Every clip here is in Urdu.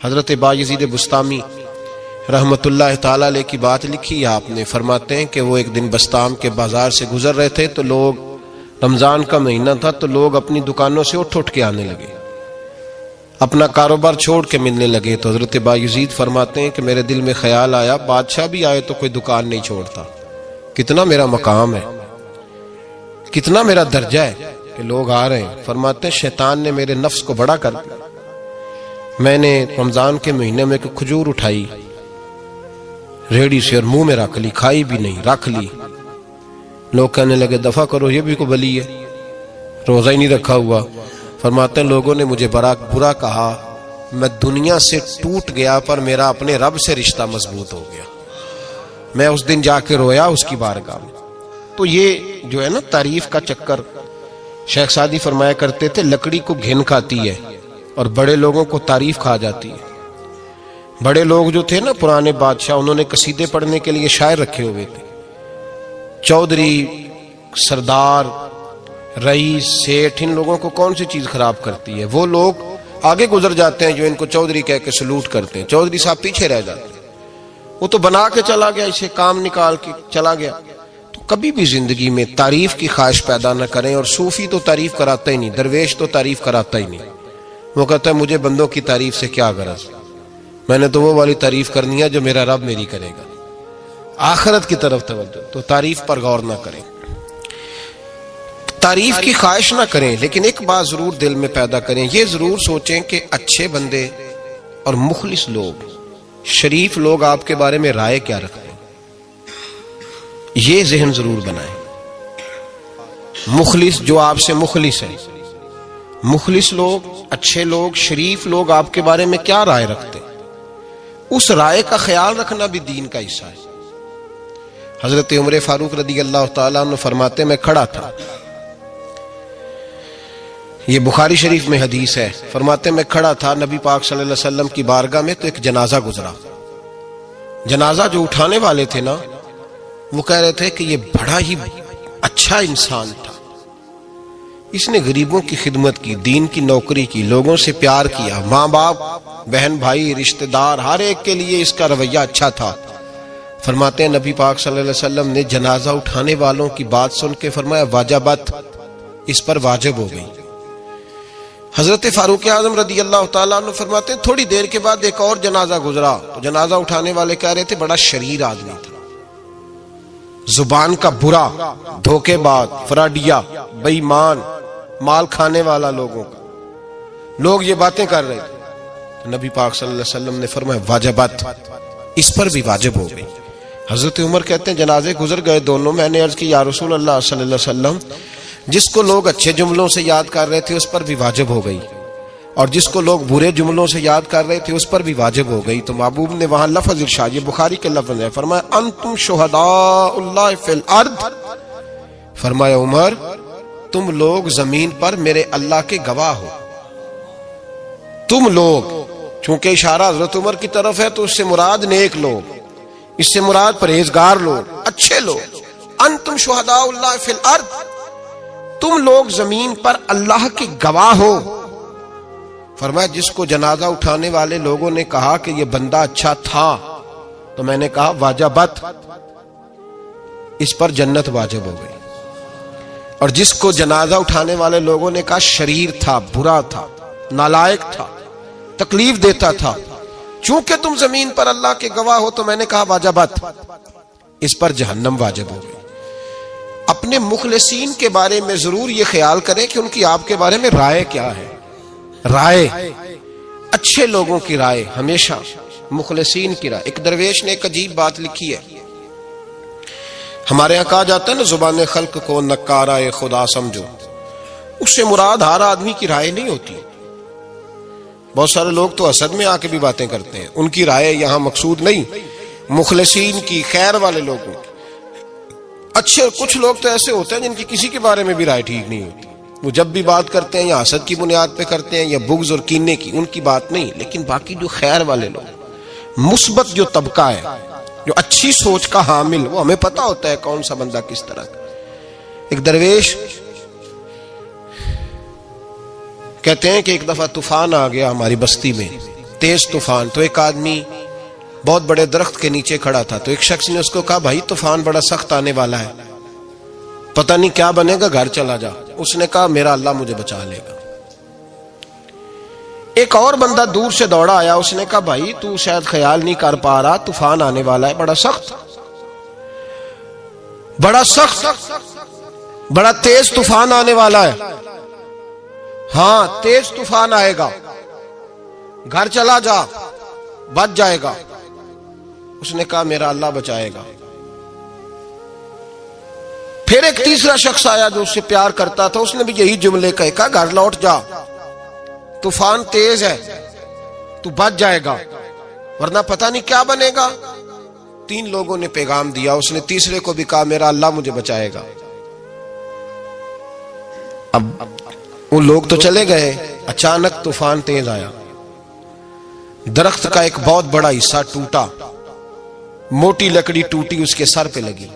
حضرت بایزید بسطامی رحمت اللہ تعالی علیہ کی بات لکھی ہے آپ نے. فرماتے ہیں کہ وہ ایک دن بسطام کے بازار سے گزر رہے تھے تو لوگ، رمضان کا مہینہ تھا تو لوگ اپنی دکانوں سے اٹھ کے آنے لگے، اپنا کاروبار چھوڑ کے ملنے لگے. تو حضرت بایزید فرماتے ہیں کہ میرے دل میں خیال آیا بادشاہ بھی آئے تو کوئی دکان نہیں چھوڑتا، کتنا میرا مقام ہے، کتنا میرا درجہ ہے کہ لوگ آ رہے ہیں. فرماتے ہیں شیطان نے میرے نفس کو بڑا کر دیا. میں نے رمضان کے مہینے میں ایک کھجور اٹھائی ریڑھی سے اور منہ میں رکھ لی، کھائی بھی نہیں، رکھ لی. لوگ کہنے لگے دفع کرو، یہ بھی کو بلی ہے، روزہ ہی نہیں رکھا ہوا. فرماتے ہیں لوگوں نے مجھے برا کہا، میں دنیا سے ٹوٹ گیا پر میرا اپنے رب سے رشتہ مضبوط ہو گیا. میں اس دن جا کے رویا اس کی بارگاہ میں. تو یہ جو ہے نا تعریف کا چکر، شیخ سعدی فرمایا کرتے تھے لکڑی کو گھن کھاتی ہے اور بڑے لوگوں کو تعریف کھا جاتی ہے. بڑے لوگ جو تھے نا پرانے بادشاہ، انہوں نے قصیدے پڑھنے کے لیے شاعر رکھے ہوئے تھے. چودھری، سردار، رئیس، سیٹھ، ان لوگوں کو کون سی چیز خراب کرتی ہے؟ وہ لوگ آگے گزر جاتے ہیں جو ان کو چودھری کہہ کے سلوٹ کرتے ہیں. چودھری صاحب پیچھے رہ جاتے ہیں. وہ تو بنا کے چلا گیا، اسے کام نکال کے چلا گیا. تو کبھی بھی زندگی میں تعریف کی خواہش پیدا نہ کریں. اور صوفی تو تعریف کراتا ہی نہیں، درویش تو تعریف کراتا ہی نہیں. وہ کہتا ہے مجھے بندوں کی تعریف سے کیا غرض، میں نے تو وہ والی تعریف کرنی ہے جو میرا رب میری کرے گا. آخرت کی طرف توجہ. تو تعریف پر غور نہ کریں، تعریف کی خواہش نہ کریں، لیکن ایک بات ضرور دل میں پیدا کریں، یہ ضرور سوچیں کہ اچھے بندے اور مخلص لوگ، شریف لوگ آپ کے بارے میں رائے کیا رکھتے ہیں. یہ ذہن ضرور بنائیں. مخلص جو آپ سے مخلص ہے، مخلص لوگ، اچھے لوگ، شریف لوگ آپ کے بارے میں کیا رائے رکھتے ہیں، اس رائے کا خیال رکھنا بھی دین کا حصہ ہے. حضرت عمر فاروق رضی اللہ تعالیٰ عنہ فرماتے میں کھڑا تھا، یہ بخاری شریف میں حدیث ہے. فرماتے میں کھڑا تھا نبی پاک صلی اللہ علیہ وسلم کی بارگاہ میں تو ایک جنازہ گزرا. جنازہ جو اٹھانے والے تھے نا، وہ کہہ رہے تھے کہ یہ بڑا ہی اچھا انسان تھا، اس نے غریبوں کی خدمت کی، دین کی نوکری کی، لوگوں سے پیار کیا، ماں باپ، بہن بھائی، رشتہ دار، ہر ایک کے لیے اس کا رویہ اچھا تھا. فرماتے ہیں نبی پاک صلی اللہ علیہ وسلم نے جنازہ اٹھانے والوں کی بات سن کے فرمایا واجبت، اس پر واجب ہو گئی. حضرت فاروق اعظم رضی اللہ تعالیٰ عنہ فرماتے ہیں تھوڑی دیر کے بعد ایک اور جنازہ گزرا تو جنازہ اٹھانے والے کہہ رہے تھے بڑا شریر آدمی تھا، زبان کا برا، دھوکے باز، فراڈیا، بے ایمان، مال کھانے والا لوگوں کا. لوگ یہ باتیں کر رہے تھے تو نبی پاک صلی اللہ علیہ وسلم نے فرمایا واجبت، اس پر بھی واجب ہو گئی. حضرت عمر کہتے ہیں جنازے گزر گئے دونوں. میں نے عرض کی یا رسول اللہ صلی اللہ علیہ وسلم، جس کو لوگ اچھے جملوں سے یاد کر رہے تھے اس پر بھی واجب ہو گئی، اور جس کو لوگ برے جملوں سے یاد کر رہے تھے اس پر بھی واجب ہو گئی. تو محبوب نے وہاں لفظ ارشاد، یہ بخاری کے لفظ ہے، فرمایا انتم شہداء اللہ فی الارض. فرمایا عمر تم لوگ زمین پر میرے اللہ کے گواہ ہو. تم لوگ، چونکہ اشارہ حضرت عمر کی طرف ہے تو اس سے مراد نیک لوگ، اس سے مراد پرہیزگار لوگ، اچھے لوگ. انتم شہداء اللہ فی الارض، تم لوگ زمین پر اللہ کے گواہ ہو. فرمایا جس کو جنازہ اٹھانے والے لوگوں نے کہا کہ یہ بندہ اچھا تھا تو میں نے کہا واجبت، اس پر جنت واجب ہو گئی. اور جس کو جنازہ اٹھانے والے لوگوں نے کہا شریر تھا، برا تھا، نالائق تھا، تکلیف دیتا تھا، چونکہ تم زمین پر اللہ کے گواہ ہو تو میں نے کہا واجبت، اس پر جہنم واجب ہو گئی. اپنے مخلصین کے بارے میں ضرور یہ خیال کریں کہ ان کی آپ کے بارے میں رائے کیا ہے. رائے، اچھے لوگوں کی رائے، ہمیشہ مخلصین کی رائے. ایک درویش نے ایک عجیب بات لکھی ہے، ہمارے یہاں کہا جاتا ہے نا زبان خلق کو نکارہ خدا سمجھو. اس سے مراد ہر آدمی کی رائے نہیں ہوتی. بہت سارے لوگ تو حسد میں آ کے بھی باتیں کرتے ہیں، ان کی رائے یہاں مقصود نہیں، مخلصین کی، خیر والے لوگوں کی. اچھے کچھ لوگ تو ایسے ہوتے ہیں جن کی کسی کے بارے میں بھی رائے ٹھیک نہیں ہوتی. وہ جب بھی بات کرتے ہیں یا حسد کی بنیاد پہ کرتے ہیں یا بغض اور کینے کی، ان کی بات نہیں. لیکن باقی جو خیر والے لوگ، مثبت جو طبقہ ہے، جو اچھی سوچ کا حامل، وہ ہمیں پتہ ہوتا ہے کون سا بندہ کس طرح کا. ایک درویش کہتے ہیں کہ ایک دفعہ طوفان آ گیا ہماری بستی میں، تیز طوفان. تو ایک آدمی بہت بڑے درخت کے نیچے کھڑا تھا, تو ایک شخص نے اس کو کہا بھائی طوفان بڑا سخت آنے والا ہے, پتہ نہیں کیا بنے گا, گھر چلا جا. اس نے کہا میرا اللہ مجھے بچا لے گا. ایک اور بندہ دور سے دوڑا آیا, اس نے کہا بھائی تو شاید خیال نہیں کر پا رہا, طوفان آنے والا ہے بڑا سخت, بڑا تیز طوفان آنے والا ہے. ہاں تیز طوفان آئے گا, گھر چلا جا, بچ جائے گا. اس نے کہا میرا اللہ بچائے گا. پھر ایک تیسرا شخص آیا جو اس سے پیار کرتا تھا, اس نے بھی یہی جملے کہے, کہا گھر لوٹ جا, طوفان تیز ہے, تو بچ جائے گا ورنہ پتہ نہیں کیا بنے گا. 3 لوگوں نے پیغام دیا, اس نے تیسرے کو بھی کہا میرا اللہ مجھے بچائے گا. اب وہ لوگ تو چلے گئے, اچانک طوفان تیز آیا, درخت کا ایک بہت بڑا حصہ ٹوٹا, موٹی لکڑی ٹوٹی اس کے سر پہ لگی,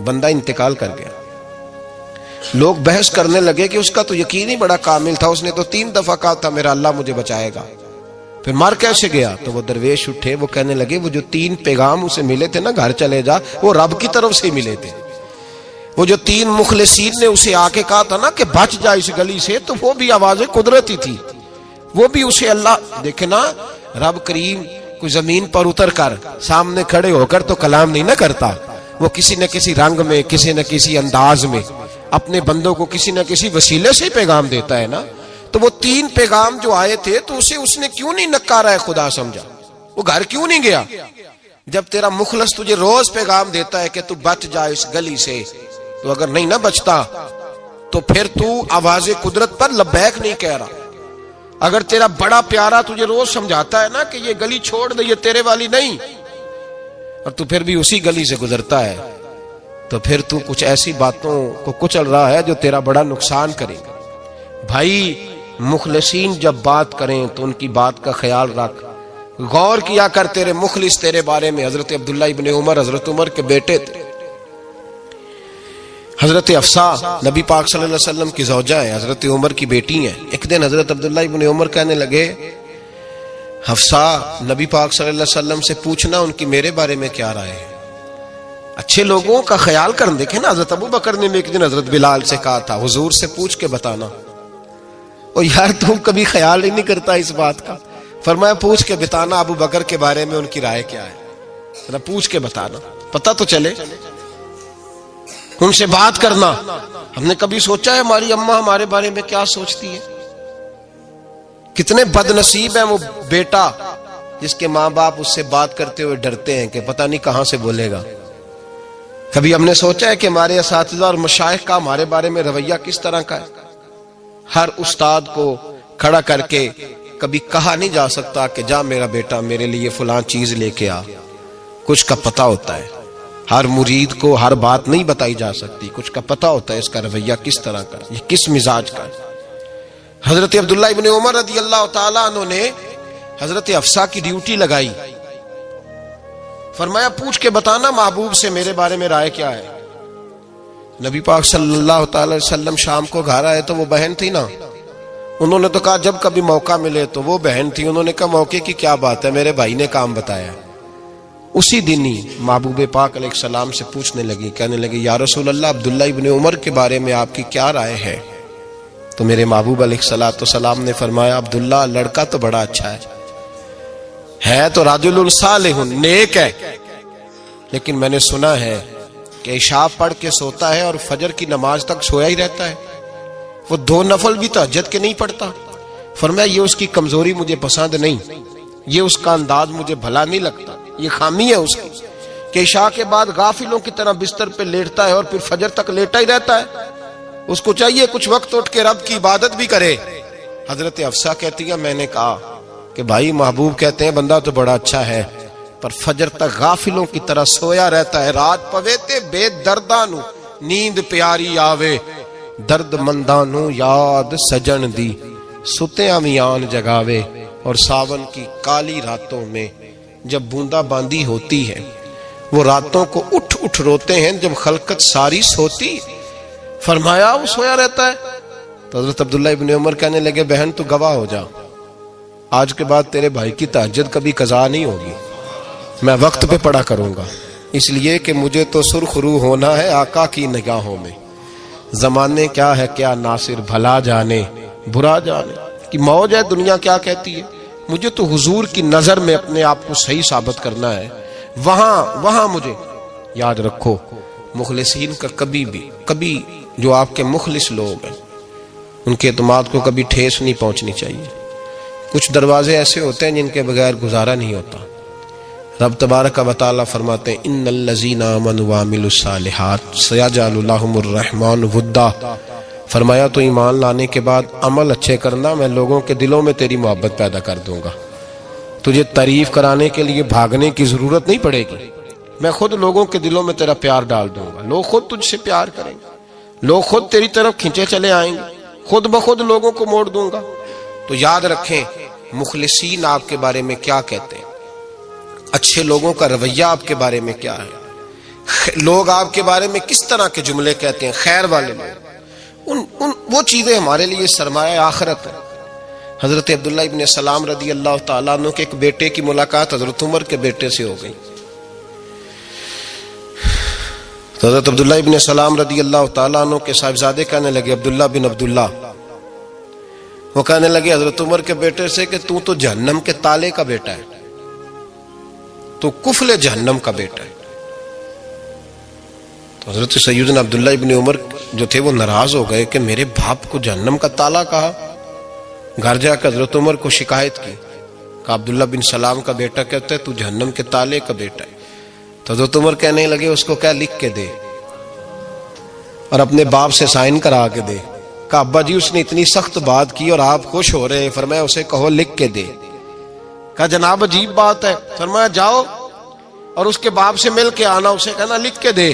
بندہ انتقال کر گیا. لوگ بحث کرنے لگے کہ اس کا تو یقین ہی بڑا کامل تھا, اس نے تو 3 دفعہ کہا تھا میرا اللہ مجھے بچائے گا, پھر مر کیسے گیا؟ تو وہ درویش اٹھے, وہ کہنے لگے وہ جو 3 پیغام اسے ملے تھے نا, گھر چلے جا, وہ رب کی طرف سے ملے تھے. وہ جو 3 مخلصین نے اسے آ کے کہا تھا نا کہ بچ جا اس گلی سے, تو وہ بھی آوازیں قدرتی تھی, وہ بھی اسے اللہ. دیکھے نا رب کریم کوئی زمین پر اتر کر سامنے کھڑے ہو کر تو کلام نہیں نہ کرتا, وہ کسی نہ کسی رنگ میں, کسی نہ کسی انداز میں اپنے بندوں کو کسی نہ کسی وسیلے سے پیغام دیتا ہے نا. تو وہ 3 پیغام جو آئے تھے تو اسے اس نے کیوں نہیں نکارا ہے خدا سمجھا, وہ گھر کیوں نہیں گیا؟ جب تیرا مخلص تجھے روز پیغام دیتا ہے کہ تو بچ جا اس گلی سے, تو اگر نہیں نہ بچتا تو پھر تو آواز قدرت پر لبیک نہیں کہہ رہا. اگر تیرا بڑا پیارا تجھے روز سمجھاتا ہے نا کہ یہ گلی چھوڑ دے, یہ تیرے والی نہیں, اور تو پھر بھی اسی گلی سے گزرتا ہے, تو پھر تو کچھ ایسی باتوں کو کچل رہا ہے جو تیرا بڑا نقصان کرے گا. بھائی مخلصین جب بات کریں تو ان کی بات کا خیال رکھ, غور کیا کر. تیرے مخلص تیرے بارے میں حضرت عبداللہ ابن عمر, حضرت عمر کے بیٹے تھے. حضرت حفصہ نبی پاک صلی اللہ علیہ وسلم کی زوجہ ہے, حضرت عمر کی بیٹی ہیں. ایک دن حضرت عبداللہ ابن عمر کہنے لگے حفصہ نبی پاک صلی اللہ علیہ وسلم سے پوچھنا ان کی میرے بارے میں کیا رائے ہے, اچھے لوگوں کا خیال کر. دیکھیں نا حضرت ابو بکر نے ایک دن حضرت بلال سے کہا تھا حضور سے پوچھ کے بتانا. اور یار تم کبھی خیال ہی نہیں کرتا اس بات کا. فرمایا پوچھ کے بتانا ابو بکر کے بارے میں ان کی رائے کیا ہے, پوچھ کے بتانا, پتہ تو چلے. ان سے بات کرنا. ہم نے کبھی سوچا ہے ہماری اماں ہمارے بارے میں کیا سوچتی ہے؟ کتنے بد نصیب ہیں وہ بیٹا جس کے ماں باپ اس سے بات کرتے ہوئے ڈرتے ہیں کہ پتہ نہیں کہاں سے بولے گا. کبھی ہم نے سوچا ہے کہ ہمارے اساتذہ اور مشائخ کا ہمارے بارے میں رویہ کس طرح کا ہے؟ ہر استاد کو کھڑا کر کے کبھی کہا نہیں جا سکتا کہ جا میرا بیٹا میرے لیے فلاں چیز لے کے آ. کچھ کا پتہ ہوتا ہے, ہر مرید کو ہر بات نہیں بتائی جا سکتی, کچھ کا پتہ ہوتا ہے اس کا رویہ کس طرح کا, یہ کس مزاج کا ہے. حضرت عبداللہ ابن عمر رضی اللہ تعالیٰ عنہ نے حضرت حفصہ کی ڈیوٹی لگائی. فرمایا پوچھ کے بتانا محبوب سے میرے بارے میں رائے کیا ہے. نبی پاک صلی اللہ تعالی وسلم شام کو گھر آئے تو وہ بہن تھی نا, انہوں نے تو کہا جب کبھی موقع ملے تو وہ بہن تھی. انہوں نے کہا موقع کی کیا بات ہے, میرے بھائی نے کام بتایا. اسی دن ہی محبوب پاک علیہ السلام سے پوچھنے لگی, کہنے لگی یا رسول اللہ عبداللہ ابن عمر کے بارے میں آپ کی کیا رائے ہے؟ تو میرے محبوب علیہ السلام نے فرمایا عبداللہ لڑکا تو بڑا اچھا ہے تو رجل صالح, نیک ہے, لیکن میں نے سنا ہے کہ عشاء پڑھ کے سوتا ہے اور فجر کی نماز تک سویا ہی رہتا ہے, وہ 2 نفل بھی تہجد کے نہیں پڑھتا. فرمایا یہ اس کی کمزوری مجھے پسند نہیں, یہ اس کا انداز مجھے بھلا نہیں لگتا, یہ خامی ہے اس کی کہ عشاء کے بعد غافلوں کی طرح بستر پہ لیٹتا ہے اور پھر فجر تک لیٹا ہی رہتا ہے. اس کو چاہیے کچھ وقت اٹھ کے رب کی عبادت بھی کرے. حضرت حفصہ کہتی ہے میں نے کہا کہ بھائی محبوب کہتے ہیں بندہ تو بڑا اچھا ہے پر فجر تک غافلوں کی طرح سویا رہتا ہے. رات پوے تے بے دردانو نیند پیاری آوے, درد مندانو یاد سجن دی ستیاں میان جگاوے. اور ساون کی کالی راتوں میں جب بوندا باندی ہوتی ہے وہ راتوں کو اٹھ اٹھ روتے ہیں جب خلقت ساری سوتی. فرمایا وہ سویا رہتا ہے. تو حضرت عبداللہ ابن عمر کہنے لگے بہن تو گواہ ہو جا, آج کے بعد تیرے بھائی کی تہجد کبھی قضا نہیں ہوگی، میں وقت پہ پڑھا کروں گا، اس لیے کہ مجھے تو سرخ رو ہونا ہے آقا کی نگاہوں میں۔ زمانے کیا ہے کیا ناصر، بھلا جانے برا جانے کہ موج ہے دنیا کیا کہتی ہے، مجھے تو حضور کی نظر میں اپنے آپ کو صحیح ثابت کرنا ہے، وہاں مجھے یاد رکھو مخلصین کا کبھی جو آپ کے مخلص لوگ ہیں ان کے اعتماد کو کبھی ٹھیس نہیں پہنچنی چاہیے۔ کچھ دروازے ایسے ہوتے ہیں جن کے بغیر گزارا نہیں ہوتا۔ رب تبارک و تعالی فرماتے ہیں ان الذین آمنوا وعملوا الصالحات سیجعل لهم الرحمن ودا، فرمایا تو ایمان لانے کے بعد عمل اچھے کرنا، میں لوگوں کے دلوں میں تیری محبت پیدا کر دوں گا، تجھے تعریف کرانے کے لیے بھاگنے کی ضرورت نہیں پڑے گی، میں خود لوگوں کے دلوں میں تیرا پیار ڈال دوں گا، لوگ خود تجھ سے پیار کریں گے، لوگ خود تیری طرف کھینچے چلے آئیں گے، خود بخود لوگوں کو موڑ دوں گا۔ تو یاد رکھیں مخلصین آپ کے بارے میں کیا کہتے ہیں، اچھے لوگوں کا رویہ آپ کے بارے میں کیا ہے، لوگ آپ کے بارے میں کس طرح کے جملے کہتے ہیں، خیر والے لوگ، وہ چیزیں ہمارے لیے سرمایہ آخرت ہے۔ حضرت عبداللہ ابن سلام رضی اللہ تعالیٰ عنہ کے ایک بیٹے کی ملاقات حضرت عمر کے بیٹے سے ہو گئی۔ تو حضرت عبداللہ ابن سلام رضی اللہ تعالیٰ عنہ کے صاحبزادے کہنے لگے عبداللہ بن عبداللہ، وہ کہنے لگے حضرت عمر کے بیٹے سے کہ تو جہنم کے تالے کا بیٹا ہے، تو کفل جہنم کا بیٹا ہے۔ تو حضرت سیدنا عبداللہ ابن عمر جو تھے وہ ناراض ہو گئے کہ میرے باپ کو جہنم کا تالا کہا۔ گھر جا کے حضرت عمر کو شکایت کی، کہا عبداللہ بن سلام کا بیٹا کہتا ہے تو جہنم کے تالے کا بیٹا ہے۔ تو حضرت عمر کہنے لگے اس کو کیا لکھ کے دے اور اپنے باپ سے سائن کرا کے دے۔ کہا ابا جی اس نے اتنی سخت بات کی اور آپ خوش ہو رہے ہیں، فرمایا اسے کہو لکھ کے دے۔ کہا جناب عجیب بات ہے، فرمایا جاؤ اور اس کے باپ سے مل کے آنا، اسے کہنا لکھ کے دے۔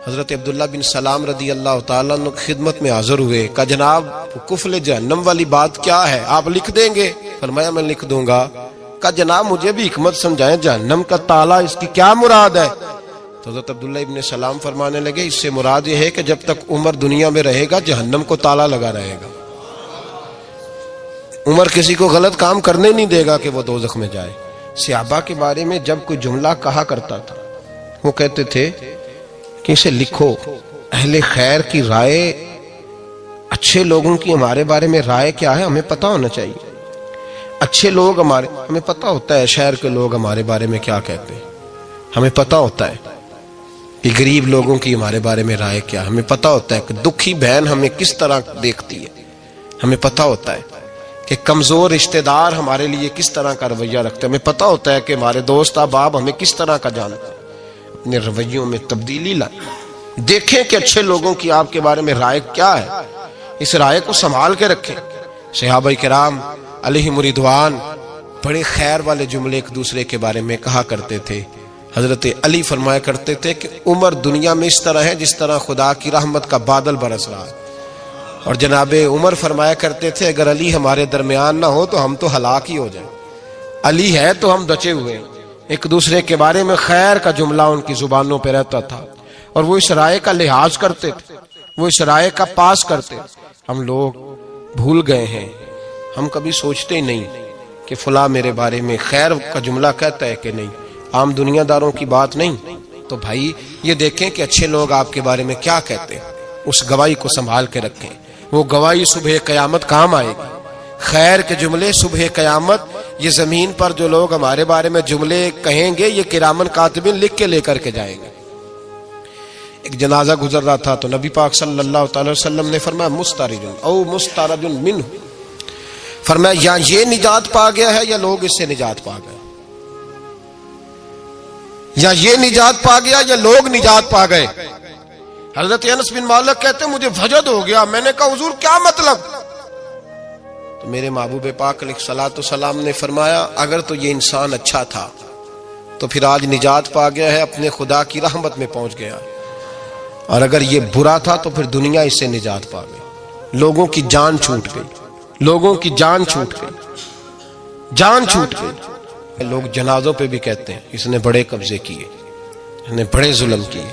حضرت عبداللہ بن سلام رضی اللہ تعالیٰ عنہ خدمت میں حاضر ہوئے، کہا جناب کفل جہنم والی بات کیا ہے، آپ لکھ دیں گے؟ فرمایا میں لکھ دوں گا۔ کہا جناب مجھے بھی حکمت سمجھائیں، جہنم کا تالا اس کی کیا مراد ہے؟ تو حضرت عبداللہ ابن سلام فرمانے لگے اس سے مراد یہ ہے کہ جب تک عمر دنیا میں رہے گا جہنم کو تالا لگا رہے گا، عمر کسی کو غلط کام کرنے نہیں دے گا کہ وہ دوزخ میں جائے۔ صحابہ کے بارے میں جب کوئی جملہ کہا کرتا تھا وہ کہتے تھے کہ اسے لکھو، اہل خیر کی رائے، اچھے لوگوں کی ہمارے بارے میں رائے کیا ہے ہمیں پتہ ہونا چاہیے۔ اچھے لوگ ہمیں پتہ ہوتا ہے شہر کے لوگ ہمارے بارے میں کیا کہتے ہیں، ہمیں پتہ ہوتا ہے کہ غریب لوگوں کی ہمارے بارے میں رائے کیا، ہمیں پتہ ہوتا ہے کہ دکھی بہن ہمیں کس طرح دیکھتی ہے، ہمیں پتہ ہوتا ہے کہ کمزور رشتہ دار ہمارے لیے کس طرح کا رویہ رکھتے ہیں، ہمیں پتہ ہوتا ہے کہ ہمارے دوست احباب ہمیں کس طرح کا جانتے ہیں۔ اپنے رویوں میں تبدیلی لائیں، دیکھیں کہ اچھے لوگوں کی آپ کے بارے میں رائے کیا ہے، اس رائے کو سنبھال کے رکھیں۔ صحابہ کرام علیہم رضوان بڑے خیر والے جملے ایک دوسرے کے بارے میں کہا کرتے تھے۔ حضرت علی فرمایا کرتے تھے کہ عمر دنیا میں اس طرح ہے جس طرح خدا کی رحمت کا بادل برس رہا ہے، اور جناب عمر فرمایا کرتے تھے اگر علی ہمارے درمیان نہ ہو تو ہم تو ہلاک ہی ہو جائیں، علی ہے تو ہم بچے ہوئے ہیں۔ ایک دوسرے کے بارے میں خیر کا جملہ ان کی زبانوں پہ رہتا تھا اور وہ اس رائے کا لحاظ کرتے تھے، وہ اس رائے کا پاس کرتے۔ ہم لوگ بھول گئے ہیں، ہم کبھی سوچتے ہی نہیں کہ فلاں میرے بارے میں خیر کا جملہ کہتا ہے کہ نہیں، عام دنیا داروں کی بات نہیں۔ تو بھائی یہ دیکھیں کہ اچھے لوگ آپ کے بارے میں کیا کہتے ہیں، اس گواہی کو سنبھال کے رکھیں، وہ گواہی صبح قیامت کام آئے گی۔ خیر کے جملے صبح قیامت، یہ زمین پر جو لوگ ہمارے بارے میں جملے کہیں گے یہ کرامن کاتبین لکھ کے لے کر کے جائیں گے۔ ایک جنازہ گزر رہا تھا تو نبی پاک صلی اللہ تعالی وسلم نے فرمایا مسترج او مسترج منہ، فرمایا یا یہ نجات پا گیا ہے یا لوگ اس سے نجات پا گئے، یا یہ نجات پا گیا یا لوگ نجات پا گئے۔ حضرت انس بن مالک کہتے ہیں مجھے وجد ہو گیا، میں نے کہا حضور کیا مطلب؟ تو میرے محبوب پاک علیہ الصلوۃ والسلام نے فرمایا اگر تو یہ انسان اچھا تھا تو پھر آج نجات پا گیا ہے، اپنے خدا کی رحمت میں پہنچ گیا، اور اگر یہ برا تھا تو پھر دنیا اس سے نجات پا گئی۔ لوگوں کی جان چھوٹ گئی، لوگوں کی جان چھوٹ گئی، جان چھوٹ گئی۔ لوگ جنازوں پہ بھی کہتے ہیں اس نے بڑے قبضے کیے، اس نے بڑے ظلم کیے،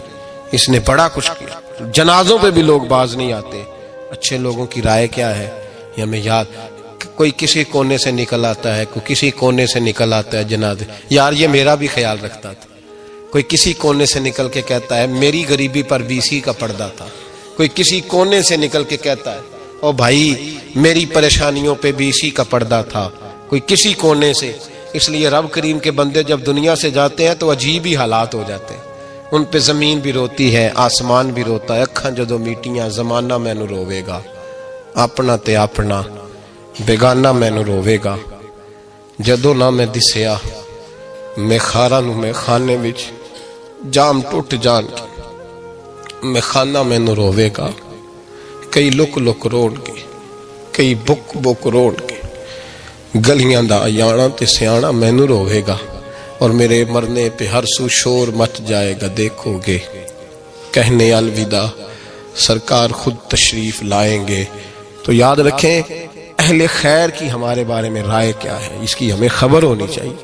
اس نے بڑا کچھ کیا۔ جنازوں پہ بھی لوگ باز نہیں آتے۔ اچھے لوگوں کی رائے کیا ہے یہ ہمیں یاد، کوئی کسی کونے سے نکل آتا ہے، کوئی کسی کونے سے نکل آتا ہے جنازے. یار یہ میرا بھی خیال رکھتا تھا. کوئی کسی کونے سے نکل کے کہتا ہے میری غریبی پر BC کا پردہ تھا. کوئی کسی کونے سے نکل کے کہتا ہے او بھائی میری پریشانیوں پہ BC کا پردہ تھا. کوئی کسی کونے سے. اس لیے رب کریم کے بندے جب دنیا سے جاتے ہیں تو عجیب ہی حالات ہو جاتے ہیں. ان پہ زمین بھی روتی ہے، آسمان بھی روتا ہے. اکھاں جدو میٹیاں زمانہ مینو روے گا، اپنا تے اپنا بیگانہ مینو روے گا. جدو نہ میں دسیا میں خاراں نو میں خانے وچ جام ٹوٹ جان میں خانہ مینو روے گا. کئی لک لک روڑ کے، کئی بک بک روڑ کے، گلیاں دا یانا تے سیانا مینو روے گا. اور میرے مرنے پہ ہر سو شور مچ جائے گا، دیکھو گے کہنے الوداع سرکار خود تشریف لائیں گے. تو یاد رکھیں اہل خیر کی ہمارے بارے میں رائے کیا ہے، اس کی ہمیں خبر ہونی چاہیے.